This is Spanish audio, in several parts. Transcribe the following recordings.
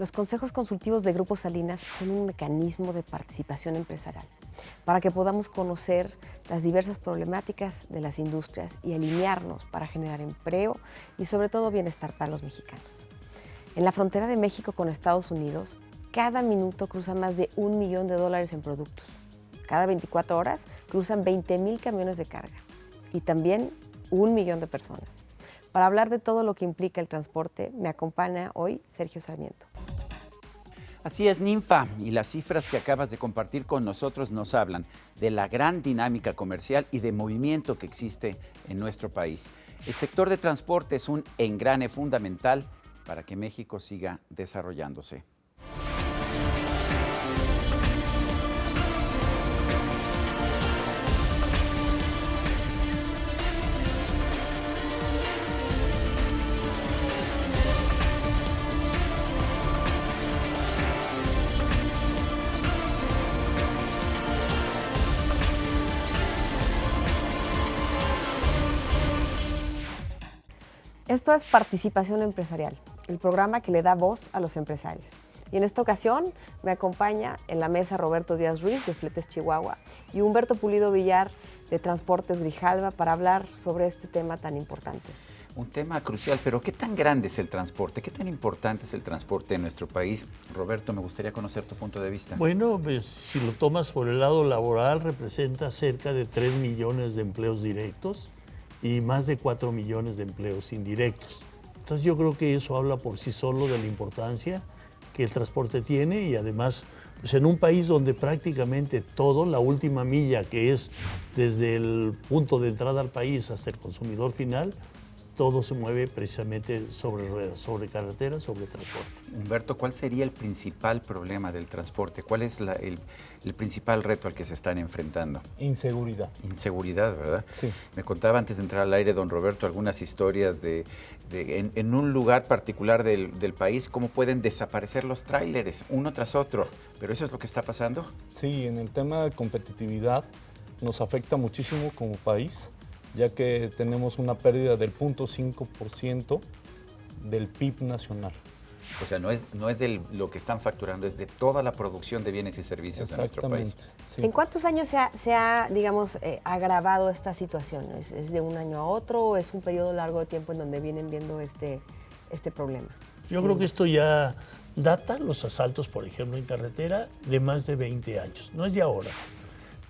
Los consejos consultivos de Grupo Salinas son un mecanismo de participación empresarial para que podamos conocer las diversas problemáticas de las industrias y alinearnos para generar empleo y sobre todo bienestar para los mexicanos. En la frontera de México con Estados Unidos, cada minuto cruzan más de $1 millón en productos. Cada 24 horas cruzan 20,000 camiones de carga y también 1 millón de personas. Para hablar de todo lo que implica el transporte, me acompaña hoy Sergio Sarmiento. Así es, Ninfa, y las cifras que acabas de compartir con nosotros nos hablan de la gran dinámica comercial y de movimiento que existe en nuestro país. El sector de transporte es un engrane fundamental para que México siga desarrollándose. Esto es Participación Empresarial, el programa que le da voz a los empresarios. Y en esta ocasión me acompaña en la mesa Roberto Díaz Ruiz de Fletes Chihuahua y Humberto Pulido Villar de Transportes Grijalva para hablar sobre este tema tan importante. Un tema crucial, pero ¿qué tan grande es el transporte? ¿Qué tan importante es el transporte en nuestro país? Roberto, me gustaría conocer tu punto de vista. Bueno, pues si lo tomas por el lado laboral, representa cerca de 3 millones de empleos directos y más de 4 millones de empleos indirectos. Entonces yo creo que eso habla por sí solo de la importancia que el transporte tiene y además pues en un país donde prácticamente todo, la última milla que es desde el punto de entrada al país hasta el consumidor final, todo se mueve precisamente sobre ruedas, sobre carreteras, sobre transporte. Humberto, ¿cuál sería el principal problema del transporte? ¿Cuál es el principal reto al que se están enfrentando? Inseguridad. Inseguridad, ¿verdad? Sí. Me contaba antes de entrar al aire, don Roberto, algunas historias en un lugar particular del país, cómo pueden desaparecer los tráileres uno tras otro. ¿Pero eso es lo que está pasando? Sí, en el tema de competitividad nos afecta muchísimo como país, ya que tenemos una pérdida del 0.5% del PIB nacional. O sea, no es de lo que están facturando, es de toda la producción de bienes y servicios de nuestro país. Sí. ¿En cuántos años se ha digamos, agravado esta situación? ¿Es de un año a otro o es un periodo largo de tiempo en donde vienen viendo este problema? Yo creo que esto ya data, los asaltos, por ejemplo, en carretera, de más de 20 años. No es de ahora,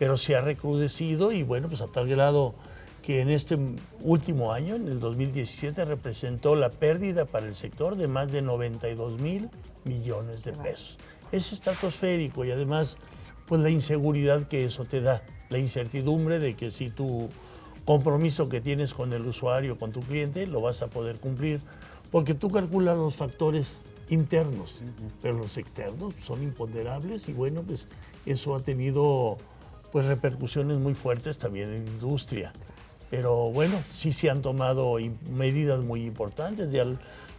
pero se ha recrudecido y bueno, pues a tal grado que en este último año, en el 2017, representó la pérdida para el sector de más de 92,000 millones de pesos. Es estratosférico y además, pues la inseguridad que eso te da, la incertidumbre de que si tu compromiso que tienes con el usuario, con tu cliente, lo vas a poder cumplir, porque tú calculas los factores internos, pero los externos son imponderables y bueno, pues eso ha tenido pues repercusiones muy fuertes también en la industria. Pero bueno, sí se han tomado medidas muy importantes. Ya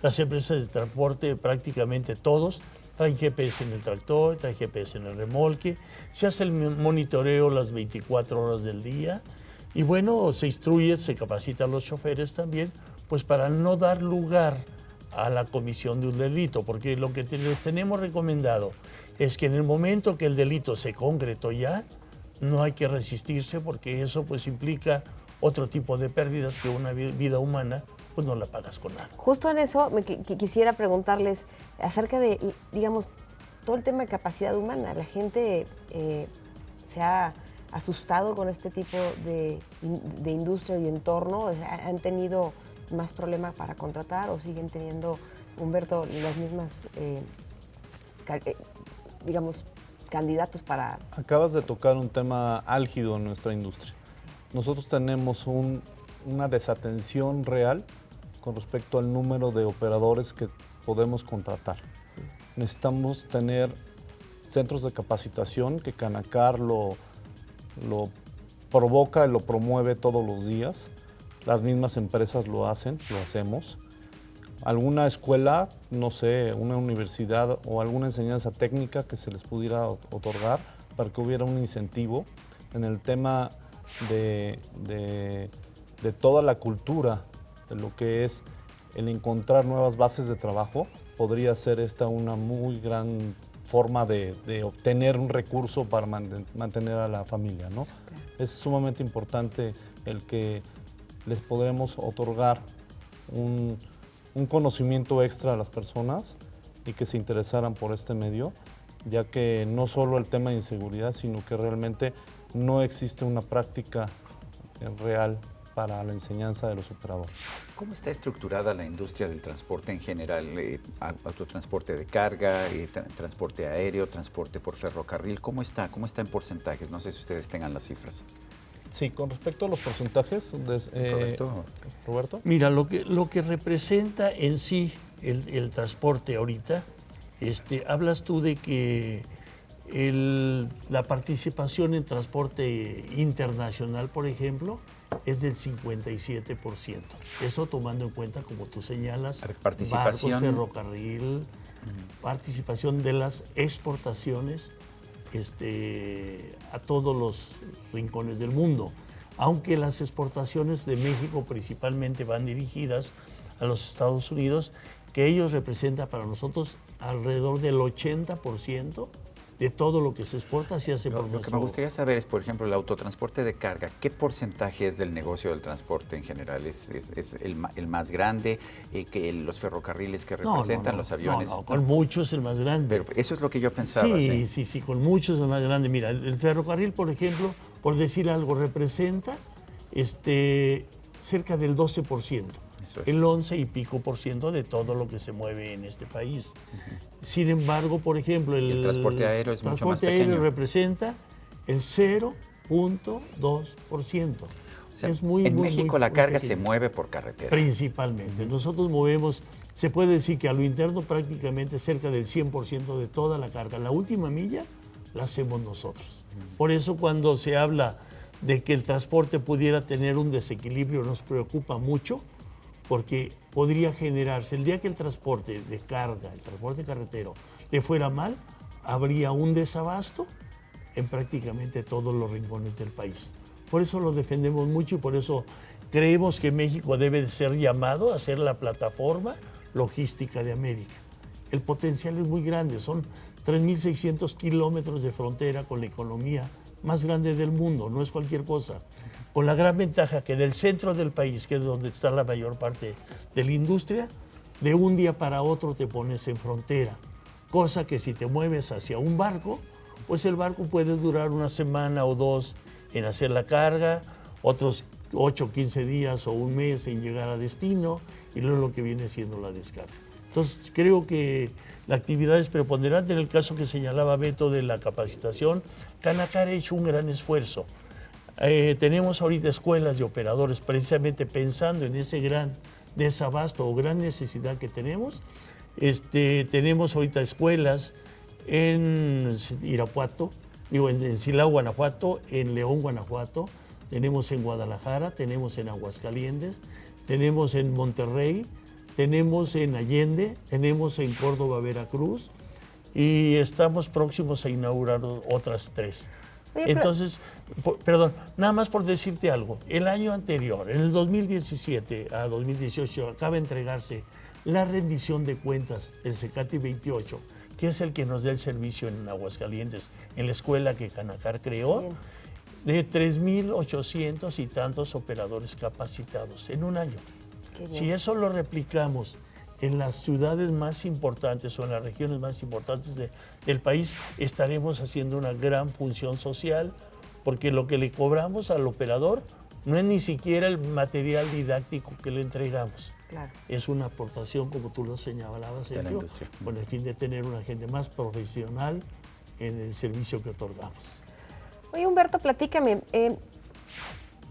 las empresas de transporte, prácticamente todos, traen GPS en el tractor, traen GPS en el remolque, se hace el monitoreo las 24 horas del día y bueno, se instruye, se capacita a los choferes también, pues para no dar lugar a la comisión de un delito, porque lo que les tenemos recomendado es que en el momento que el delito se concretó ya, no hay que resistirse porque eso pues implica otro tipo de pérdidas que una vida humana pues no la pagas con nada. Justo en eso quisiera preguntarles acerca de, digamos, todo el tema de capacidad humana. La gente se ha asustado con este tipo de industria y entorno. ¿Han tenido más problemas para contratar o siguen teniendo, Humberto, las mismas, digamos, candidatos para...? Acabas de tocar un tema álgido en nuestra industria. Nosotros tenemos una desatención real con respecto al número de operadores que podemos contratar. Sí. Necesitamos tener centros de capacitación que Canacar lo provoca y lo promueve todos los días. Las mismas empresas lo hacen, lo hacemos. Alguna escuela, no sé, una universidad o alguna enseñanza técnica que se les pudiera otorgar para que hubiera un incentivo en el tema de toda la cultura, de lo que es el encontrar nuevas bases de trabajo, podría ser esta una muy gran forma de obtener un recurso para mantener a la familia, ¿no? Es sumamente importante el que les podremos otorgar un conocimiento extra a las personas y que se interesaran por este medio, ya que no solo el tema de inseguridad, sino que realmente no existe una práctica real para la enseñanza de los operadores. ¿Cómo está estructurada la industria del transporte en general? Autotransporte de carga, transporte aéreo, transporte por ferrocarril. ¿Cómo está en porcentajes? No sé si ustedes tengan las cifras. Sí, con respecto a los porcentajes, Roberto. Mira, lo que representa en sí el transporte ahorita, hablas tú de que la participación en transporte internacional, por ejemplo, es del 57%. Eso tomando en cuenta, como tú señalas, participación, barcos, ferrocarril, participación de las exportaciones a todos los rincones del mundo. Aunque las exportaciones de México principalmente van dirigidas a los Estados Unidos, que ellos representan para nosotros alrededor del 80% de todo lo que se exporta se hace por Lo que me gustaría saber es, por ejemplo, el autotransporte de carga. ¿Qué porcentaje es del negocio del transporte en general? ¿Es el más grande? Que los ferrocarriles que representan, los aviones. No, con muchos es el más grande. Pero eso es lo que yo pensaba. Sí, con muchos es el más grande. Mira, el ferrocarril, por ejemplo, por decir algo, representa cerca del 12%. El 11 y pico por ciento de todo lo que se mueve en este país. Sin embargo, por ejemplo, el transporte aéreo es mucho más pequeño. El transporte aéreo representa el 0.2%. O sea, es muy, en muy, México muy, la muy carga pequeño. se mueve por carretera. Principalmente. Nosotros movemos, se puede decir que a lo interno prácticamente cerca del 100% de toda la carga. La última milla la hacemos nosotros. Por eso cuando se habla de que el transporte pudiera tener un desequilibrio nos preocupa mucho, porque podría generarse, el día que el transporte de carga, el transporte carretero, le fuera mal, habría un desabasto en prácticamente todos los rincones del país. Por eso lo defendemos mucho y por eso creemos que México debe de ser llamado a ser la plataforma logística de América. El potencial es muy grande, son 3.600 kilómetros de frontera con la economía más grande del mundo, no es cualquier cosa. Con la gran ventaja que del centro del país, que es donde está la mayor parte de la industria, de un día para otro te pones en frontera. Cosa que si te mueves hacia un barco, pues el barco puede durar una semana o dos en hacer la carga, otros 8 o 15 días o un mes en llegar a destino, y luego lo que viene siendo la descarga. Entonces creo que la actividad es preponderante. En el caso que señalaba Beto de la capacitación, Canacar ha hecho un gran esfuerzo. Tenemos ahorita escuelas de operadores precisamente pensando en ese gran desabasto o gran necesidad que tenemos. Tenemos ahorita escuelas en Irapuato, en Silao, Guanajuato, en León, Guanajuato, tenemos en Guadalajara, tenemos en Aguascalientes, tenemos en Monterrey, tenemos en Allende, tenemos en Córdoba, Veracruz, y estamos próximos a inaugurar otras 3. Entonces, perdón, nada más por decirte algo, el año anterior, en el 2017 a 2018, acaba de entregarse la rendición de cuentas del CECATI 28, que es el que nos da el servicio en Aguascalientes, en la escuela que Canacar creó, de 3.800 y tantos operadores capacitados en un año. Si eso lo replicamos en las ciudades más importantes o en las regiones más importantes del país, estaremos haciendo una gran función social, porque lo que le cobramos al operador no es ni siquiera el material didáctico que le entregamos. Claro. Es una aportación, como tú lo señalabas, Sergio, con el fin de tener una gente más profesional en el servicio que otorgamos. Oye, Humberto, platícame.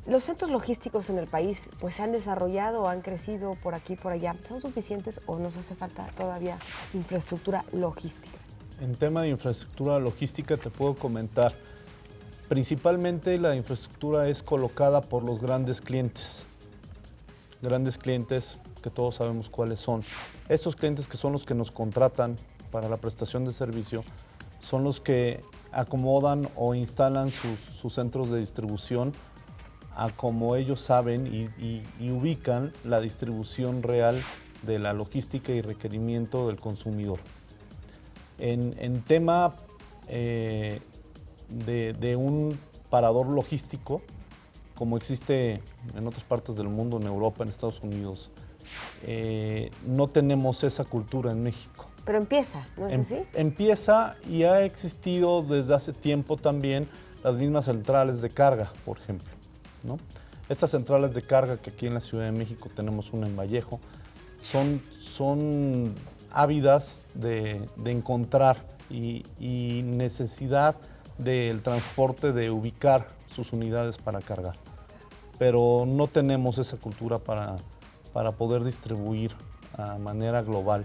Los centros logísticos en el país pues se han desarrollado, han crecido por aquí y por allá. ¿Son suficientes o nos hace falta todavía infraestructura logística? En tema de infraestructura logística te puedo comentar. Principalmente la infraestructura es colocada por los grandes clientes. Grandes clientes que todos sabemos cuáles son. Estos clientes que son los que nos contratan para la prestación de servicio son los que acomodan o instalan sus centros de distribución a como ellos saben y ubican la distribución real de la logística y requerimiento del consumidor. En tema de un parador logístico, como existe en otras partes del mundo, en Europa, en Estados Unidos, no tenemos esa cultura en México. Pero empieza, ¿no es así? Empieza y ha existido desde hace tiempo también las mismas centrales de carga, por ejemplo, ¿no? Estas centrales de carga que aquí en la Ciudad de México tenemos una en Vallejo, son ávidas de encontrar y necesidad del transporte de ubicar sus unidades para cargar. Pero no tenemos esa cultura para poder distribuir a manera global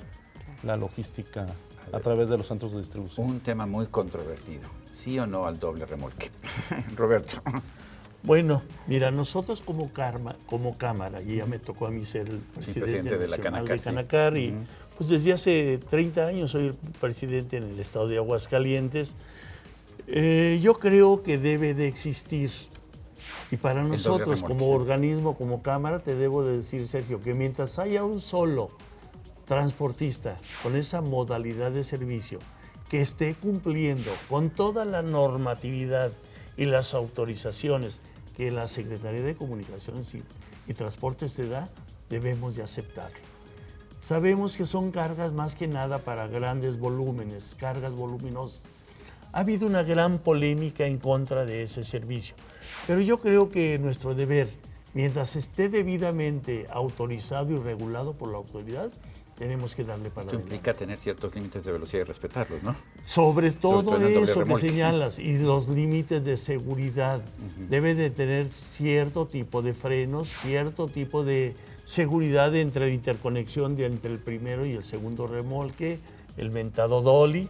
la logística a través de los centros de distribución. Un tema muy controvertido. ¿Sí o no al doble remolque? Roberto. Bueno, mira, nosotros como Cámara, y ya me tocó a mí ser el presidente de la Canacar, Canacar, y pues desde hace 30 años soy el presidente en el estado de Aguascalientes. Yo creo que debe de existir, y para nosotros como organismo, como Cámara, te debo de decir, Sergio, que mientras haya un solo transportista con esa modalidad de servicio que esté cumpliendo con toda la normatividad y las autorizaciones que la Secretaría de Comunicaciones y Transportes te da, debemos de aceptarlo. Sabemos que son cargas más que nada para grandes volúmenes, cargas voluminosas. Ha habido una gran polémica en contra de ese servicio, pero yo creo que nuestro deber, mientras esté debidamente autorizado y regulado por la autoridad, tenemos que darle para Esto implica tener ciertos límites de velocidad y respetarlos, ¿no? Sobre todo eso que señalas, y los límites de seguridad. Debe de tener cierto tipo de frenos, cierto tipo de seguridad entre la interconexión entre el primero y el segundo remolque, el mentado dolly.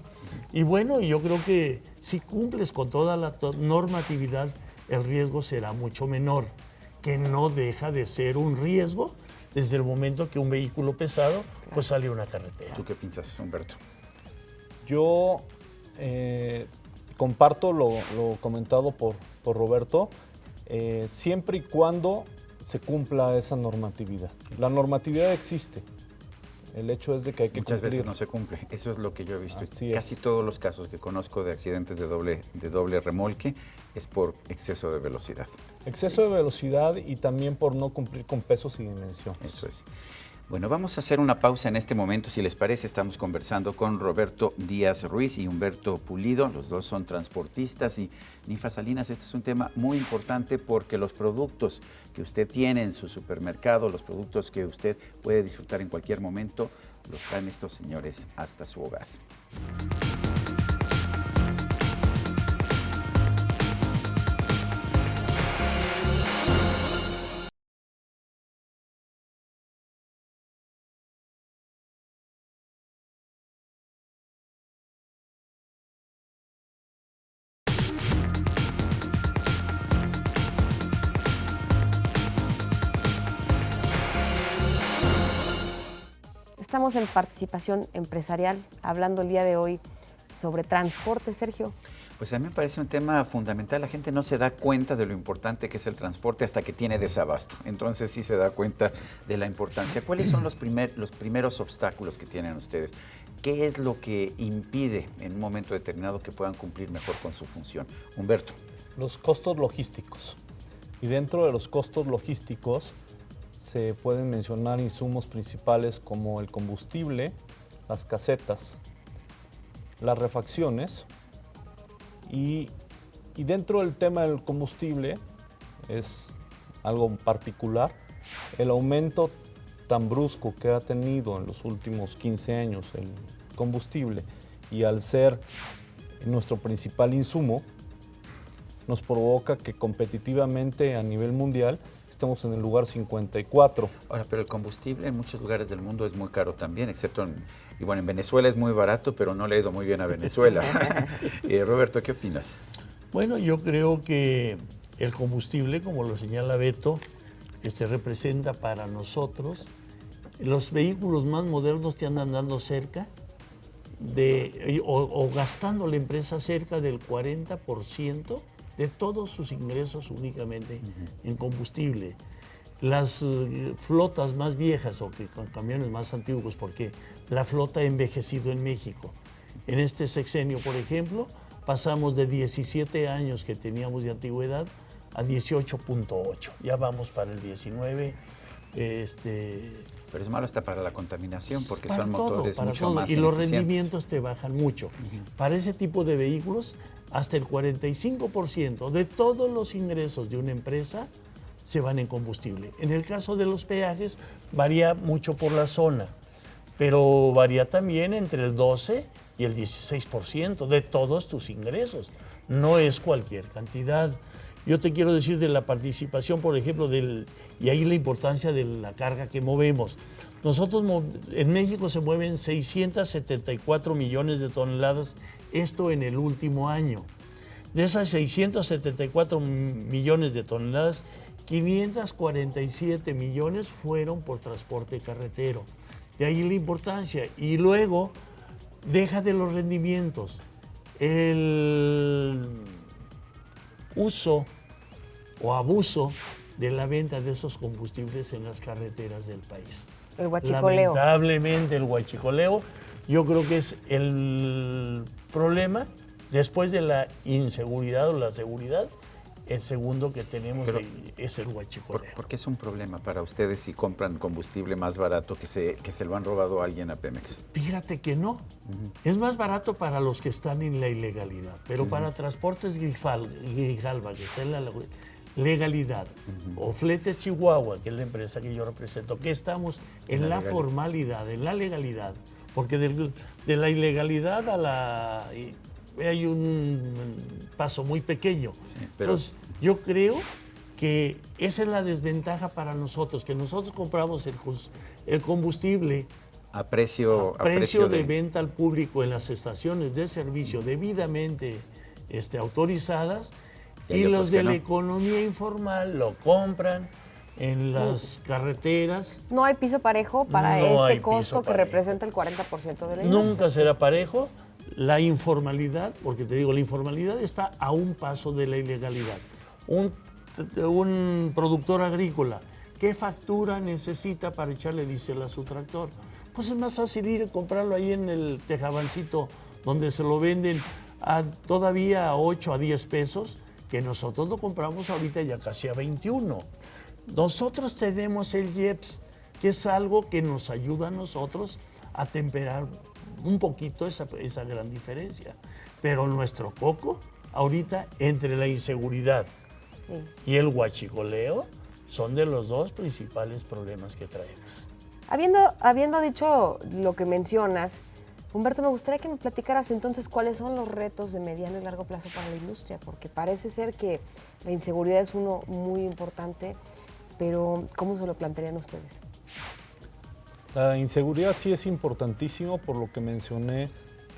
Y bueno, yo creo que si cumples con toda la normatividad, el riesgo será mucho menor, que no deja de ser un riesgo desde el momento que un vehículo pesado pues sale a una carretera. ¿Tú qué piensas, Humberto? Yo comparto lo comentado por Roberto, siempre y cuando se cumpla esa normatividad. La normatividad existe. El hecho es de que hay que Muchas cumplir. veces no se cumple. Eso es lo que yo he visto. Así Casi todos los casos que conozco de accidentes de doble remolque es por exceso de velocidad. Exceso de velocidad y también por no cumplir con pesos y dimensiones. Eso es. Bueno, vamos a hacer una pausa en este momento. Si les parece, estamos conversando con Roberto Díaz Ruiz y Humberto Pulido. Los dos son transportistas. Y Ninfa Salinas, este es un tema muy importante porque los productos que usted tiene en su supermercado, los productos que usted puede disfrutar en cualquier momento, los traen estos señores hasta su hogar. Estamos en participación empresarial, hablando el día de hoy sobre transporte, Sergio. Pues a mí me parece un tema fundamental. La gente no se da cuenta de lo importante que es el transporte hasta que tiene desabasto. Entonces sí se da cuenta de la importancia. ¿Cuáles son los primeros obstáculos que tienen ustedes? ¿Qué es lo que impide en un momento determinado que puedan cumplir mejor con su función? Humberto. Los costos logísticos. Y dentro de los costos logísticos se pueden mencionar insumos principales como el combustible, las casetas, las refacciones y dentro del tema del combustible es algo particular, el aumento tan brusco que ha tenido en los últimos 15 años el combustible y al ser nuestro principal insumo nos provoca que competitivamente a nivel mundial estamos en el lugar 54. Ahora, pero el combustible en muchos lugares del mundo es muy caro también, excepto en Venezuela es muy barato, pero no le ha ido muy bien a Venezuela. Roberto, ¿qué opinas? Bueno, yo creo que el combustible, como lo señala Beto, representa para nosotros, los vehículos más modernos te andan dando cerca o gastando la empresa cerca del 40% de todos sus ingresos únicamente en combustible. las flotas más viejas o que con camiones más antiguos, porque la flota ha envejecido en México. En este sexenio, por ejemplo, pasamos de 17 años que teníamos de antigüedad a 18.8. Ya vamos para el 19. Pero es malo hasta para la contaminación porque para son todo, motores para mucho todo. más Y los ineficientes. rendimientos te bajan mucho. Para ese tipo de vehículos, hasta el 45% de todos los ingresos de una empresa se van en combustible. En el caso de los peajes, varía mucho por la zona, pero varía también entre el 12 y el 16% de todos tus ingresos. No es cualquier cantidad. Yo te quiero decir de la participación, por ejemplo, y ahí la importancia de la carga que movemos. Nosotros en México se mueven 674 millones de toneladas, esto en el último año. De esas 674 millones de toneladas, 547 millones fueron por transporte carretero. De ahí la importancia. Y luego, deja de los rendimientos. El uso o abuso de la venta de esos combustibles en las carreteras del país. El huachicoleo. Lamentablemente el huachicoleo, yo creo que es el problema, después de la inseguridad o la seguridad, el segundo que tenemos Pero, es el huachicoleo. ¿Por qué es un problema para ustedes si compran combustible más barato que se lo han robado a alguien a Pemex? Fíjate que no. Es más barato para los que están en la ilegalidad, pero para Transportes Grijalva, que está en la legalidad, o Fletes Chihuahua, que es la empresa que yo represento, que estamos en la formalidad, en la legalidad, porque de la ilegalidad a la... hay un paso muy pequeño. Sí, pero... Entonces, yo creo que esa es la desventaja para nosotros, que nosotros compramos el combustible a precio de venta al público en las estaciones de servicio debidamente autorizadas, y los de la economía informal lo compran en las carreteras. No hay piso parejo para este costo que representa el 40% de la industria. Nunca será parejo. La informalidad, porque te digo, la informalidad está a un paso de la ilegalidad. Un productor agrícola, ¿qué factura necesita para echarle diésel a su tractor? Pues es más fácil ir a comprarlo ahí en el Tejabancito, donde se lo venden todavía a 8 a 10 pesos, que nosotros lo compramos ahorita ya casi a 21. Nosotros tenemos el IEPS, que es algo que nos ayuda a nosotros a temperar un poquito esa gran diferencia. Pero nuestro coco, ahorita, entre la inseguridad y el huachicoleo, son de los dos principales problemas que traemos. Habiendo dicho lo que mencionas, Humberto, me gustaría que me platicaras entonces cuáles son los retos de mediano y largo plazo para la industria, porque parece ser que la inseguridad es uno muy importante, pero ¿cómo se lo plantearían ustedes? La inseguridad sí es importantísimo por lo que mencioné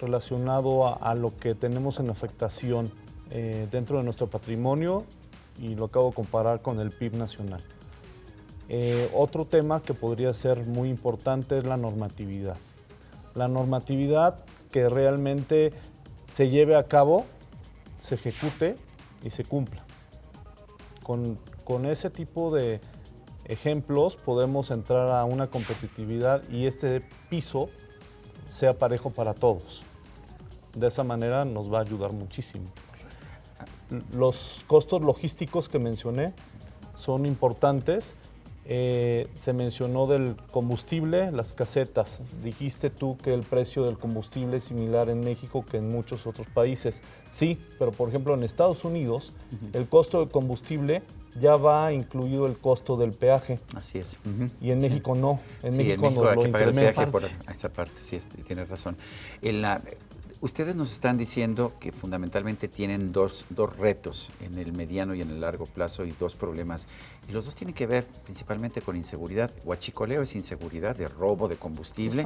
relacionado a lo que tenemos en afectación dentro de nuestro patrimonio, y lo acabo de comparar con el PIB nacional. Otro tema que podría ser muy importante es la normatividad. La normatividad que realmente se lleve a cabo, se ejecute y se cumpla. Con ese tipo de ejemplos podemos entrar a una competitividad y este piso sea parejo para todos. De esa manera nos va a ayudar muchísimo. Los costos logísticos que mencioné son importantes. Se mencionó del combustible, las casetas. Dijiste tú que el precio del combustible es similar en México que en muchos otros países. Sí, pero por ejemplo en Estados Unidos el costo del combustible ya va incluido el costo del peaje. Así es. Y en México no. En México hay que pagar el peaje por esa parte, sí, tienes razón. Ustedes nos están diciendo que fundamentalmente tienen dos retos en el mediano y en el largo plazo y dos problemas. Y los dos tienen que ver principalmente con inseguridad. Huachicoleo es inseguridad de robo de combustible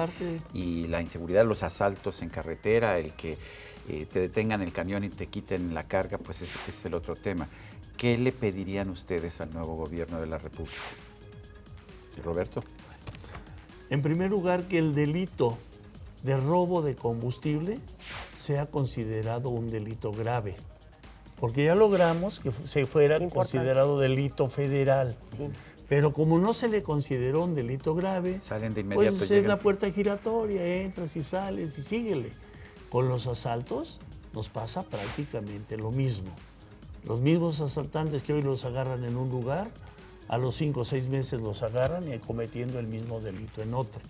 y la inseguridad de los asaltos en carretera, el que te detengan el camión y te quiten la carga, pues es el otro tema. ¿Qué le pedirían ustedes al nuevo gobierno de la República? Roberto. En primer lugar, que el delito de robo de combustible sea considerado un delito grave, porque ya logramos que se fuera considerado delito federal, Pero como no se le consideró un delito grave, Salen de inmediato. pues es llegan. la puerta giratoria, entras y sales y síguele. Con los asaltos nos pasa prácticamente lo mismo. Los mismos asaltantes que hoy los agarran en un lugar, a los 5 o 6 meses los agarran y cometiendo el mismo delito en otro.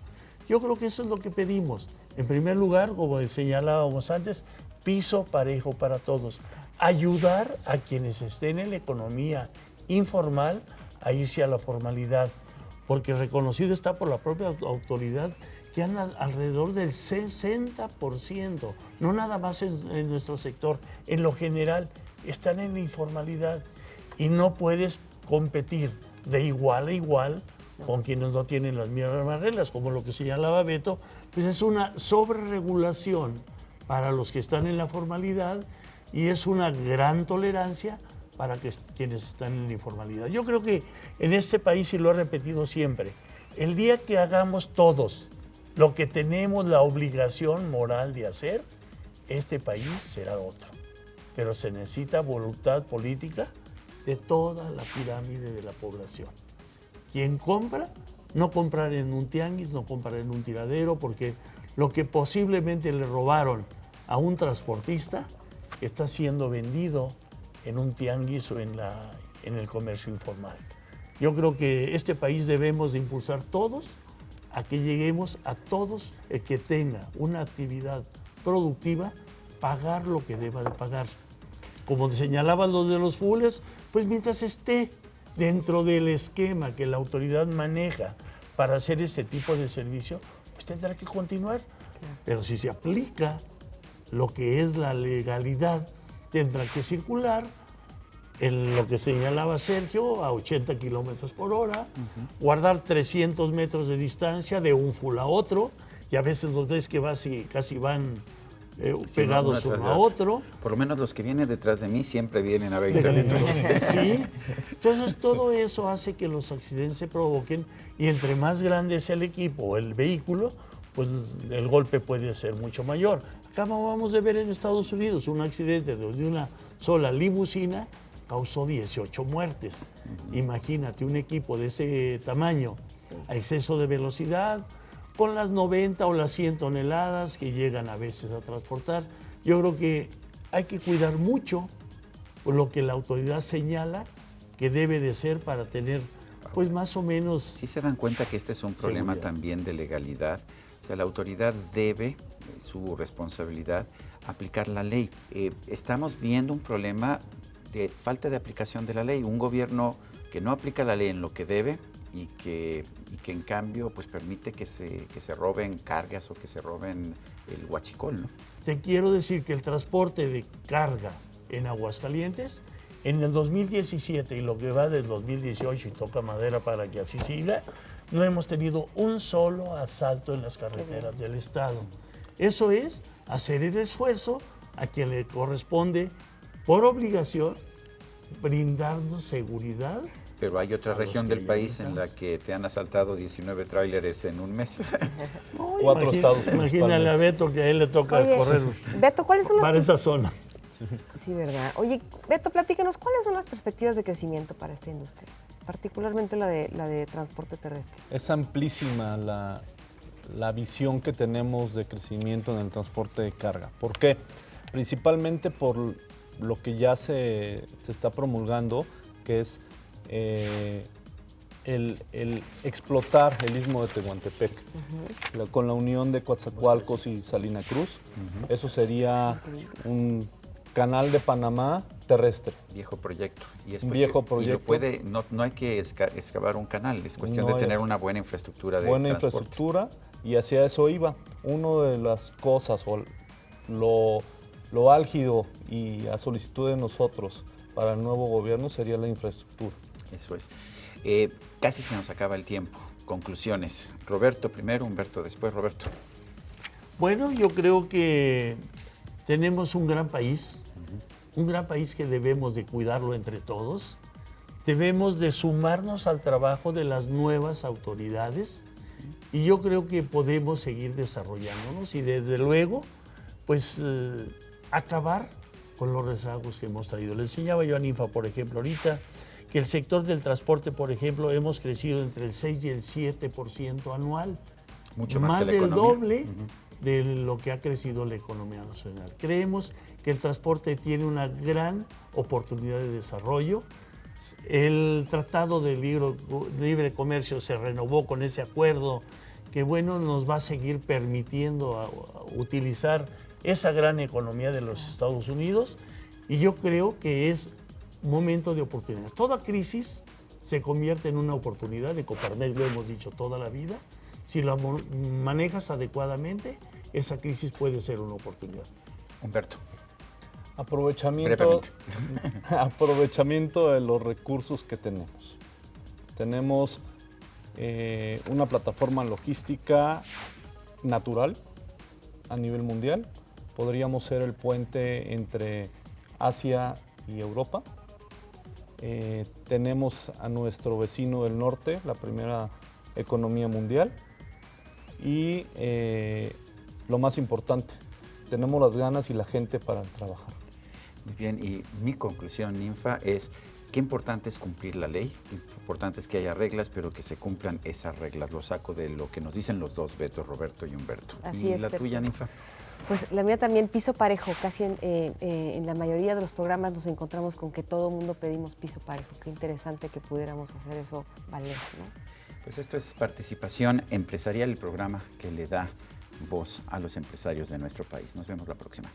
Yo creo que eso es lo que pedimos. En primer lugar, como señalábamos antes, piso parejo para todos. Ayudar a quienes estén en la economía informal a irse a la formalidad, porque reconocido está por la propia autoridad que anda alrededor del 60%, no nada más en nuestro sector, en lo general están en la informalidad y no puedes competir de igual a igual con quienes no tienen las mismas reglas, como lo que señalaba Beto, pues es una sobreregulación para los que están en la formalidad y es una gran tolerancia para quienes están en la informalidad. Yo creo que en este país, y lo he repetido siempre, el día que hagamos todos lo que tenemos la obligación moral de hacer, este país será otro. Pero se necesita voluntad política de toda la pirámide de la población. Quien compra, no comprar en un tianguis, no comprar en un tiradero, porque lo que posiblemente le robaron a un transportista está siendo vendido en un tianguis o en el comercio informal. Yo creo que este país debemos de impulsar todos a que lleguemos a todos el que tenga una actividad productiva, pagar lo que deba de pagar. Como señalaban los de los fules, pues mientras esté dentro del esquema que la autoridad maneja para hacer ese tipo de servicio, pues tendrá que continuar. Claro. Pero si se aplica lo que es la legalidad, tendrá que circular en lo que señalaba Sergio, a 80 kilómetros por hora, guardar 300 metros de distancia de un full a otro, y a veces los ves que casi van pegados uno a otro. Por lo menos los que vienen detrás de mí siempre vienen a 20 metros. Sí, entonces todo eso hace que los accidentes se provoquen, y entre más grande es el equipo o el vehículo, pues el golpe puede ser mucho mayor. Acabamos de ver en Estados Unidos un accidente donde una sola limusina causó 18 muertes. Imagínate un equipo de ese tamaño, a exceso de velocidad, con las 90 o las 100 toneladas que llegan a veces a transportar. Yo creo que hay que cuidar mucho lo que la autoridad señala que debe de ser para tener, pues más o menos... ¿Sí se dan cuenta que este es un problema seguridad también de legalidad? O sea, la autoridad debe, su responsabilidad, aplicar la ley. Estamos viendo un problema de falta de aplicación de la ley, un gobierno que no aplica la ley en lo que debe y que en cambio pues permite que se roben cargas o que se roben el huachicol, ¿no? Te quiero decir que el transporte de carga en Aguascalientes, en el 2017 y lo que va del 2018, y toca madera para que así siga, no hemos tenido un solo asalto en las carreteras del estado. Eso es hacer el esfuerzo a quien le corresponde por obligación brindarnos seguridad. Pero hay otra región del país en la que te han asaltado 19 tráileres en un mes. No, 4 estados imagínale a Beto que a él le toca correr Beto, ¿cuáles son para esa zona. Sí, ¿verdad? Oye, Beto, platícanos, ¿cuáles son las perspectivas de crecimiento para esta industria? Particularmente la de transporte terrestre. Es amplísima la visión que tenemos de crecimiento en el transporte de carga. ¿Por qué? Principalmente por lo que ya se está promulgando, que es el explotar el Istmo de Tehuantepec, con la unión de Coatzacoalcos y Salina Cruz. Eso sería un canal de Panamá terrestre. Viejo proyecto. Y es Viejo proyecto. No hay que excavar un canal, es cuestión de tener una buena infraestructura de transporte. Infraestructura, y hacia eso iba. Una de las cosas, o lo álgido y a solicitud de nosotros para el nuevo gobierno, sería la infraestructura. Eso es. Casi se nos acaba el tiempo. Conclusiones. Roberto primero, Humberto después. Roberto. Bueno, yo creo que tenemos un gran país que debemos de cuidarlo entre todos. Debemos de sumarnos al trabajo de las nuevas autoridades, y yo creo que podemos seguir desarrollándonos y desde luego, pues, acabar con los rezagos que hemos traído. Le enseñaba yo a Ninfa, por ejemplo, ahorita, que el sector del transporte, por ejemplo, hemos crecido entre el 6 y el 7% anual. Mucho más que la del economía. doble de lo que ha crecido la economía nacional. Creemos que el transporte tiene una gran oportunidad de desarrollo. El Tratado de Libre Comercio se renovó con ese acuerdo que, bueno, nos va a seguir permitiendo a utilizar esa gran economía de los Estados Unidos, y yo creo que es momento de oportunidades. Toda crisis se convierte en una oportunidad, de Coparmex lo hemos dicho toda la vida. Si la manejas adecuadamente, esa crisis puede ser una oportunidad. Humberto. Aprovechamiento de los recursos que tenemos. Tenemos una plataforma logística natural a nivel mundial. Podríamos ser el puente entre Asia y Europa. Tenemos a nuestro vecino del norte, la primera economía mundial. Y lo más importante, tenemos las ganas y la gente para trabajar. Muy bien, y mi conclusión, Ninfa, es qué importante es cumplir la ley, qué importante es que haya reglas, pero que se cumplan esas reglas. Lo saco de lo que nos dicen los dos Betos, Roberto y Humberto. Así ¿Y es, la Sergio. tuya, Ninfa? Pues la mía también, piso parejo. Casi en la mayoría de los programas nos encontramos con que todo el mundo pedimos piso parejo. Qué interesante que pudiéramos hacer eso valer, ¿no? Pues esto es Participación Empresarial, el programa que le da voz a los empresarios de nuestro país. Nos vemos la próxima.